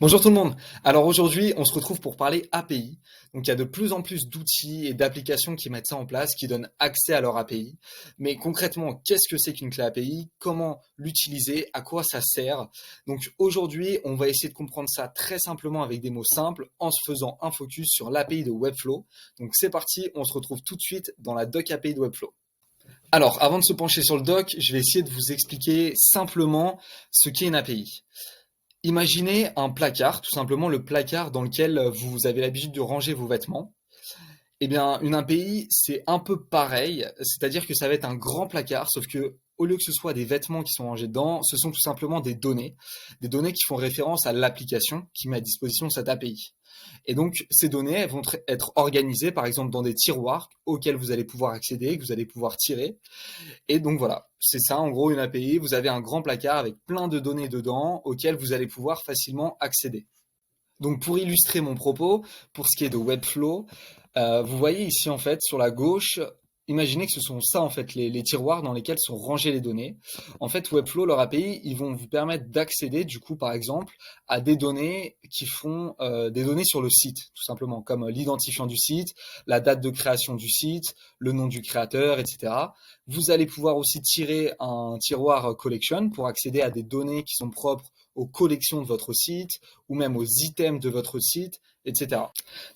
Bonjour tout le monde. Alors aujourd'hui, on se retrouve pour parler API. Donc il y a de plus en plus d'outils et d'applications qui mettent ça en place, qui donnent accès à leur API. Mais concrètement, qu'est-ce que c'est qu'une clé API? Comment l'utiliser? À quoi ça sert? Donc aujourd'hui, on va essayer de comprendre ça très simplement avec des mots simples en se faisant un focus sur l'API de Webflow. Donc c'est parti, on se retrouve tout de suite dans la doc API de Webflow. Alors, avant de se pencher sur le doc, je vais essayer de vous expliquer simplement ce qu'est une API. Imaginez un placard, tout simplement le placard dans lequel vous avez l'habitude de ranger vos vêtements. Eh bien, une API, c'est un peu pareil, c'est-à-dire que ça va être un grand placard, sauf que au lieu que ce soit des vêtements qui sont rangés dedans, ce sont tout simplement des données qui font référence à l'application qui met à disposition cette API. Et donc, ces données, elles vont être organisées, par exemple, dans des tiroirs auxquels vous allez pouvoir accéder, que vous allez pouvoir tirer. Et donc voilà, c'est ça en gros une API. Vous avez un grand placard avec plein de données dedans auxquelles vous allez pouvoir facilement accéder. Donc pour illustrer mon propos, pour ce qui est de Webflow, vous voyez ici en fait sur la gauche, imaginez que ce sont ça en fait les tiroirs dans lesquels sont rangées les données. En fait Webflow, leur API, ils vont vous permettre d'accéder du coup par exemple à des données qui font des données sur le site, tout simplement, comme l'identifiant du site, la date de création du site, le nom du créateur, etc. Vous allez pouvoir aussi tirer un tiroir collection pour accéder à des données qui sont propres aux collections de votre site, ou même aux items de votre site, etc.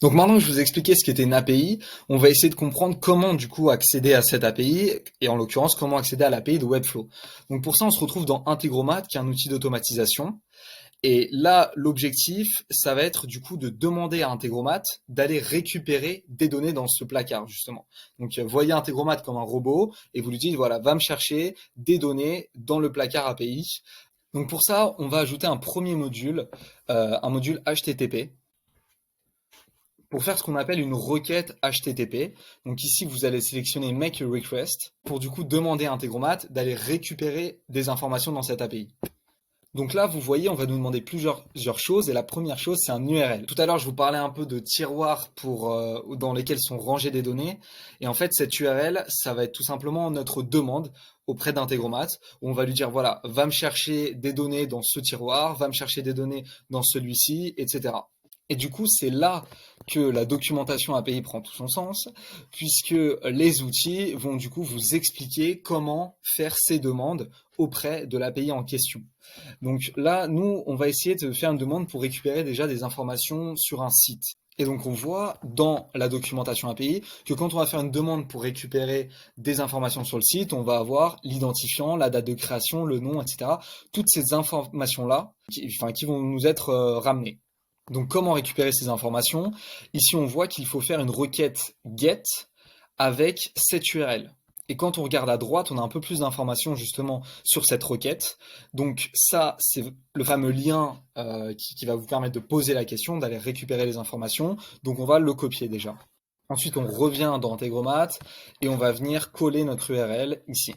Donc maintenant que je vous ai expliqué ce qu'était une API, on va essayer de comprendre comment du coup accéder à cette API, et en l'occurrence comment accéder à l'API de Webflow. Donc pour ça on se retrouve dans Integromat, qui est un outil d'automatisation. Et là, l'objectif, ça va être du coup de demander à Integromat d'aller récupérer des données dans ce placard, justement. Donc, voyez Integromat comme un robot et vous lui dites, voilà, va me chercher des données dans le placard API. Donc pour ça, on va ajouter un premier module, un module HTTP, pour faire ce qu'on appelle une requête HTTP. Donc ici, vous allez sélectionner Make a Request pour du coup demander à Integromat d'aller récupérer des informations dans cette API. Donc là, vous voyez, on va nous demander plusieurs choses et la première chose, c'est un URL. Tout à l'heure, je vous parlais un peu de tiroirs dans lesquels sont rangées des données. Et en fait, cette URL, ça va être tout simplement notre demande auprès d'Integromat, où on va lui dire, voilà, va me chercher des données dans ce tiroir, va me chercher des données dans celui-ci, etc. Et du coup, c'est là que la documentation API prend tout son sens, puisque les outils vont du coup vous expliquer comment faire ces demandes auprès de l'API en question. Donc là, nous, on va essayer de faire une demande pour récupérer déjà des informations sur un site. Et donc on voit dans la documentation API que quand on va faire une demande pour récupérer des informations sur le site, on va avoir l'identifiant, la date de création, le nom, etc. Toutes ces informations-là qui vont nous être ramenées. Donc comment récupérer ces informations? Ici on voit qu'il faut faire une requête GET avec cette URL. Et quand on regarde à droite, on a un peu plus d'informations justement sur cette requête. Donc ça, c'est le fameux lien qui va vous permettre de poser la question, d'aller récupérer les informations. Donc on va le copier déjà. Ensuite, on revient dans Integromat et on va venir coller notre URL ici.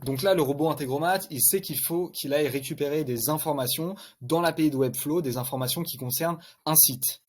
Donc là, le robot Integromat, il sait qu'il faut qu'il aille récupérer des informations dans l'API de Webflow, des informations qui concernent un site.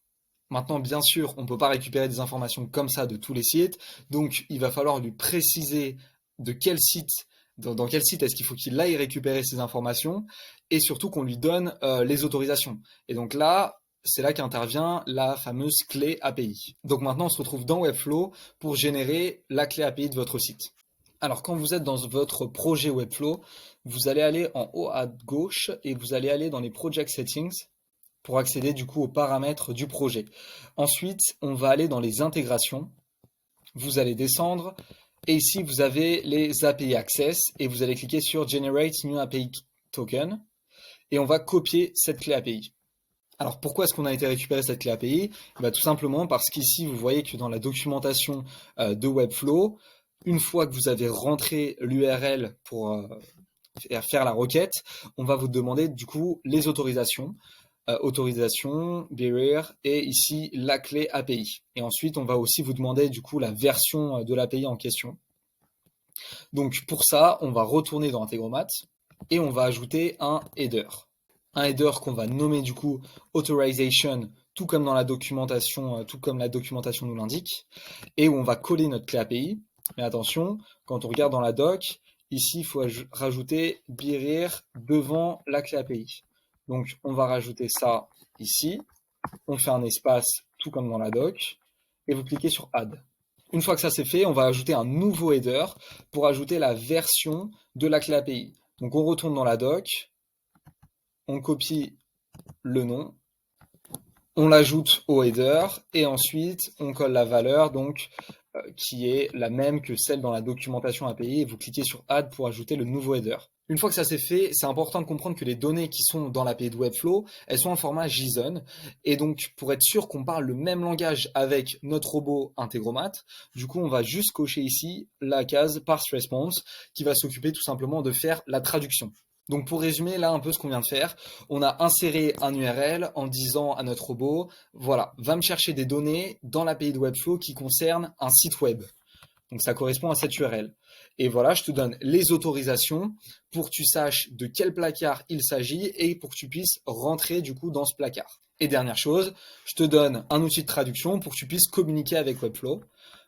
Maintenant, bien sûr, on ne peut pas récupérer des informations comme ça de tous les sites, donc il va falloir lui préciser de quel site, dans quel site est-ce qu'il faut qu'il aille récupérer ces informations, et surtout qu'on lui donne les autorisations. Et donc là, c'est là qu'intervient la fameuse clé API. Donc maintenant, on se retrouve dans Webflow pour générer la clé API de votre site. Alors, quand vous êtes dans votre projet Webflow, vous allez aller en haut à gauche et vous allez aller dans les Project Settings pour accéder du coup aux paramètres du projet. Ensuite, on va aller dans les intégrations. Vous allez descendre et ici, vous avez les API Access et vous allez cliquer sur Generate New API Token et on va copier cette clé API. Alors pourquoi est-ce qu'on a été récupérer cette clé API? Tout simplement parce qu'ici, vous voyez que dans la documentation de Webflow, une fois que vous avez rentré l'URL pour faire la requête, on va vous demander du coup les autorisations. Autorisation, bearer et ici la clé API. Et ensuite, on va aussi vous demander du coup la version de l'API en question. Donc pour ça, on va retourner dans Integromat et on va ajouter un header. Un header qu'on va nommer du coup authorization, tout comme dans la documentation, tout comme la documentation nous l'indique, et où on va coller notre clé API. Mais attention, quand on regarde dans la doc, ici il faut rajouter bearer devant la clé API. Donc, on va rajouter ça ici. On fait un espace, tout comme dans la doc, et vous cliquez sur Add. Une fois que ça c'est fait, on va ajouter un nouveau header pour ajouter la version de la clé API. Donc, on retourne dans la doc, on copie le nom, on l'ajoute au header, et ensuite, on colle la valeur, donc qui est la même que celle dans la documentation API, et vous cliquez sur Add pour ajouter le nouveau header. Une fois que ça c'est fait, c'est important de comprendre que les données qui sont dans l'API de Webflow, elles sont en format JSON, et donc pour être sûr qu'on parle le même langage avec notre robot Integromat, du coup on va juste cocher ici la case Parse Response, qui va s'occuper tout simplement de faire la traduction. Donc pour résumer là un peu ce qu'on vient de faire, on a inséré un URL en disant à notre robot, voilà, va me chercher des données dans l'API de Webflow qui concernent un site web. Donc ça correspond à cette URL. Et voilà, je te donne les autorisations pour que tu saches de quel placard il s'agit et pour que tu puisses rentrer du coup dans ce placard. Et dernière chose, je te donne un outil de traduction pour que tu puisses communiquer avec Webflow.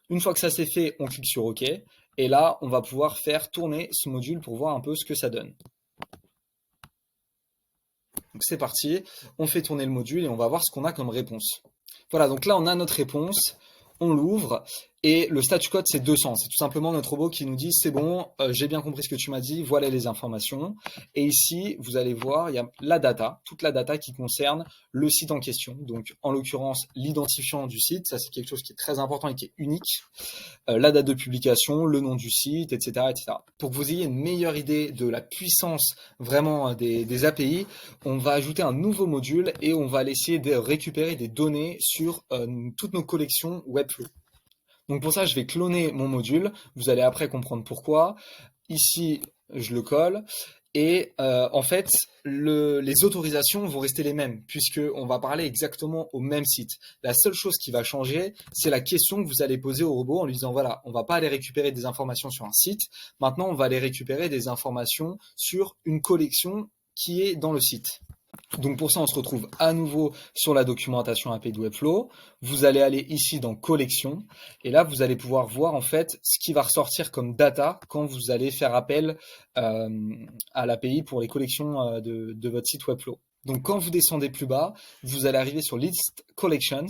Une fois que ça c'est fait, on clique sur OK. Et là, on va pouvoir faire tourner ce module pour voir un peu ce que ça donne. Donc c'est parti, on fait tourner le module et on va voir ce qu'on a comme réponse. Voilà, donc là on a notre réponse, on l'ouvre et le statut code c'est 200. C'est tout simplement notre robot qui nous dit c'est bon, j'ai bien compris ce que tu m'as dit, voilà les informations. Et ici, vous allez voir, il y a la data, toute la data qui concerne le site en question. Donc en l'occurrence, l'identifiant du site, ça c'est quelque chose qui est très important et qui est unique. La date de publication, le nom du site, etc., etc. Pour que vous ayez une meilleure idée de la puissance vraiment des API, on va ajouter un nouveau module et on va essayer de récupérer des données sur toutes nos collections Webflow. Donc pour ça, je vais cloner mon module. Vous allez après comprendre pourquoi. Ici, je le colle. Et en fait, les autorisations vont rester les mêmes, puisqu'on va parler exactement au même site. La seule chose qui va changer, c'est la question que vous allez poser au robot en lui disant, voilà, on ne va pas aller récupérer des informations sur un site, maintenant on va aller récupérer des informations sur une collection qui est dans le site. Donc pour ça, on se retrouve à nouveau sur la documentation API de Webflow. Vous allez aller ici dans collection et là, vous allez pouvoir voir en fait ce qui va ressortir comme data quand vous allez faire appel à l'API pour les collections de votre site Webflow. Donc quand vous descendez plus bas, vous allez arriver sur List Collections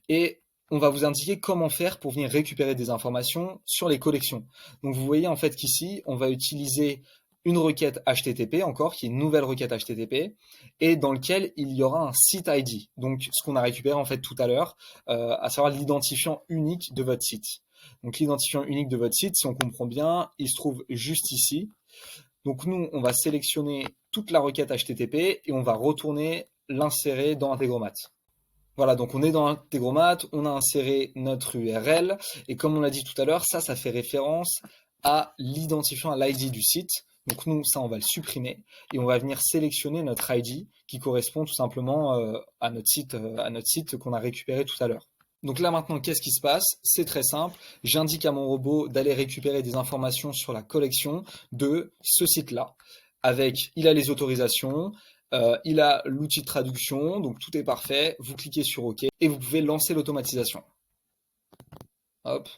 et on va vous indiquer comment faire pour venir récupérer des informations sur les collections. Donc vous voyez en fait qu'ici, on va utiliser une requête HTTP encore, qui est une nouvelle requête HTTP, et dans lequel il y aura un site ID. Donc, ce qu'on a récupéré en fait tout à l'heure, à savoir l'identifiant unique de votre site. Donc, l'identifiant unique de votre site, si on comprend bien, il se trouve juste ici. Donc, nous, on va sélectionner toute la requête HTTP et on va retourner l'insérer dans Integromat. Voilà, donc on est dans Integromat, on a inséré notre URL, et comme on l'a dit tout à l'heure, ça fait référence à l'identifiant, à l'ID du site. Donc nous, ça, on va le supprimer et on va venir sélectionner notre ID qui correspond tout simplement à notre site qu'on a récupéré tout à l'heure. Donc là maintenant, qu'est-ce qui se passe? C'est très simple. J'indique à mon robot d'aller récupérer des informations sur la collection de ce site-là. Il a les autorisations, il a l'outil de traduction, donc tout est parfait. Vous cliquez sur OK et vous pouvez lancer l'automatisation. Hop.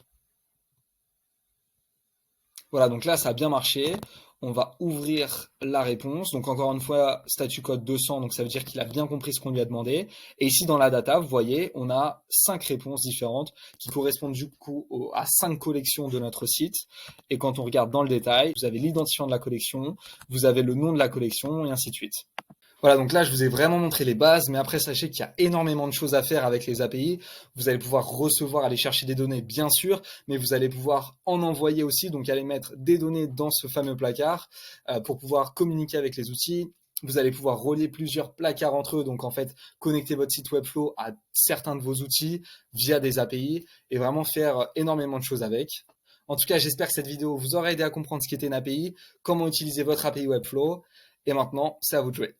Voilà, donc là, ça a bien marché. On va ouvrir la réponse. Donc encore une fois, statut code 200, donc ça veut dire qu'il a bien compris ce qu'on lui a demandé. Et ici, dans la data, vous voyez, on a 5 réponses différentes qui correspondent du coup à 5 collections de notre site. Et quand on regarde dans le détail, vous avez l'identifiant de la collection, vous avez le nom de la collection et ainsi de suite. Voilà, donc là, je vous ai vraiment montré les bases, mais après, sachez qu'il y a énormément de choses à faire avec les API. Vous allez pouvoir recevoir, aller chercher des données, bien sûr, mais vous allez pouvoir en envoyer aussi, donc aller mettre des données dans ce fameux placard pour pouvoir communiquer avec les outils. Vous allez pouvoir relier plusieurs placards entre eux, donc en fait, connecter votre site Webflow à certains de vos outils via des API et vraiment faire énormément de choses avec. En tout cas, j'espère que cette vidéo vous aura aidé à comprendre ce qu'était une API, comment utiliser votre API Webflow. Et maintenant, c'est à vous de jouer.